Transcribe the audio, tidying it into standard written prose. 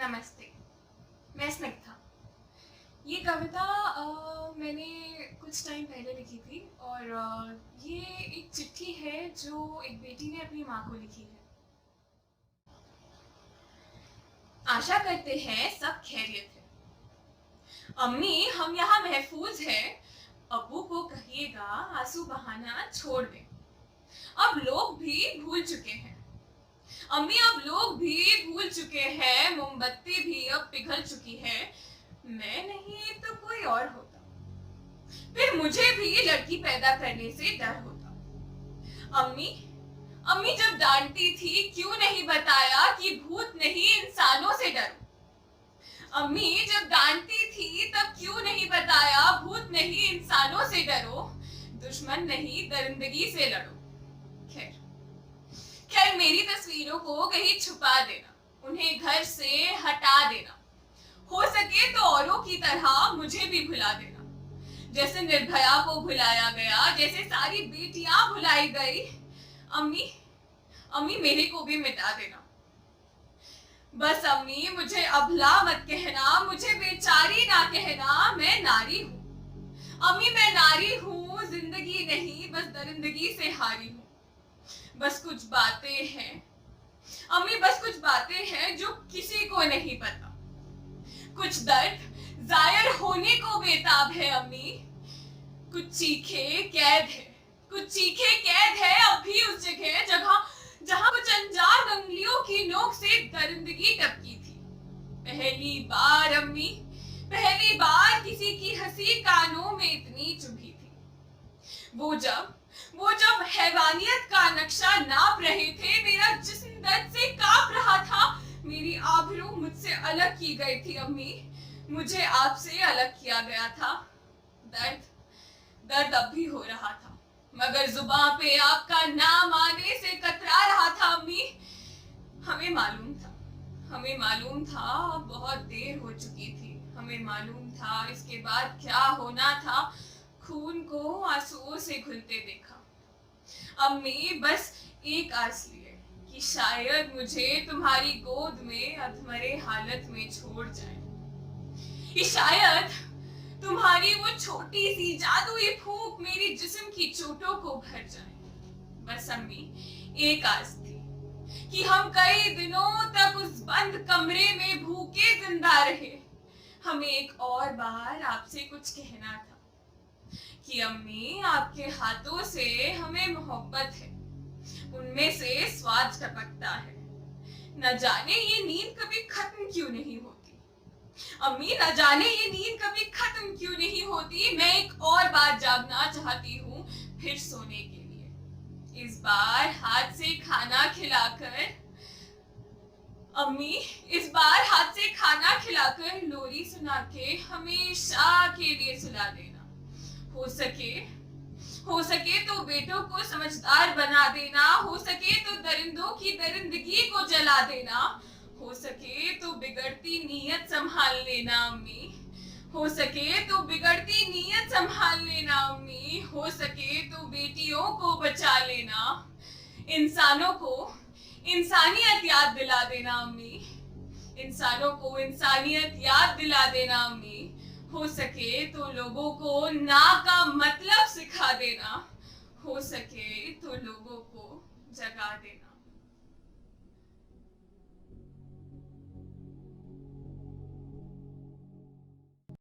नमस्ते। मैं स्निग्धा। ये कविता मैंने कुछ टाइम पहले लिखी थी और ये एक चिट्ठी है जो एक बेटी ने अपनी माँ को लिखी है। आशा करते हैं सब खैरियत है। अम्मी, हम यहाँ महफूज हैं। अब्बू को कहिएगा आंसू बहाना छोड़ दें। अब लोग भी भूल चुके हैं। अम्मी, अब लोग भी भूल चुके हैं। मोमबत्ती भी अब पिघल चुकी है। मैं नहीं तो कोई और होता, फिर मुझे भी लड़की पैदा करने से डर होता। अम्मी, अम्मी जब डांटती थी क्यों नहीं बताया कि भूत नहीं इंसानों से डरो। अम्मी जब डांटती थी तब क्यों नहीं बताया भूत नहीं इंसानों से डरो। दुश्मन नहीं दरिंदगी से लड़ो। खैर खैर मेरी तस्वीरों को कहीं छुपा देना, उन्हें घर से हटा देना। हो सके तो औरों की तरह मुझे भी भुला देना, जैसे निर्भया को भुलाया गया, जैसे सारी बेटियां भुलाई गई। अम्मी, अम्मी मेरे को भी मिटा देना। बस अम्मी, मुझे अबला मत कहना, मुझे बेचारी ना कहना। मैं नारी हूँ अम्मी, मैं नारी हूँ, जिंदगी नहीं बस दरिंदगी से हारी हूँ। बस कुछ बातें हैं अम्मी, बस कुछ बातें हैं जो किसी को नहीं पता। कुछ दर्द जाहिर होने को बेताब है अम्मी। कुछ चीखे कैद है, कुछ चीखे कैद है अब भी उस जगह जहां कुछ अनजान उंगलियों की नोक से दरिंदगी टपकी थी। पहली बार अम्मी, पहली बार किसी की हंसी कानों में इतनी चुभी थी। वो जब हैवानियत का नक्शा नाप रहे थे, मेरा जिस्म दर्द से कांप रहा था। मेरी आबरू मुझसे अलग की गई थी अम्मी, मुझे आपसे अलग किया गया था। दर्द अब भी हो रहा था, मगर जुबान पे आपका नाम आने से कतरा रहा था अम्मी। हमें मालूम था बहुत देर हो चुकी थी। हमें मालूम था इसके बाद क्या होना था। खून को आंसुओं से घुलते देखा। अम्मी बस एक आस लिए कि शायद मुझे तुम्हारी गोद में अधमरे हालत में छोड़ जाए, कि शायद तुम्हारी वो छोटी सी जादुई फूंक मेरी जिस्म की चोटों को भर जाए। बस अम्मी एक आस थी कि हम कई दिनों तक उस बंद कमरे में भूखे जिंदा रहे। हमें एक और बार आपसे कुछ कहना था कि अम्मी, आपके हाथों से हमें मोहब्बत है, उनमें से स्वाद टपकता है। न जाने ये नींद कभी खत्म क्यों नहीं होती अम्मी, न जाने ये नींद कभी खत्म क्यों नहीं होती। मैं एक और बार जागना चाहती हूँ, फिर सोने के लिए, इस बार हाथ से खाना खिलाकर। अम्मी, इस बार हाथ से खाना खिलाकर लोरी सुना के हमेशा के लिए सुला देना। हो सके तो बेटों को समझदार बना देना। हो सके तो दरिंदों की दरिंदगी को जला देना। हो सके तो बिगड़ती नीयत संभाल लेना अम्मी। हो सके तो बिगड़ती नीयत संभाल लेना अम्मी। हो सके तो बेटियों को बचा लेना। इंसानों को इंसानियत याद दिला देना अम्मी। इंसानों को इंसानियत याद दिला देना अम्मी। हो सके तो लोगों को ना का मतलब सिखा देना। हो सके तो लोगों को जगा देना।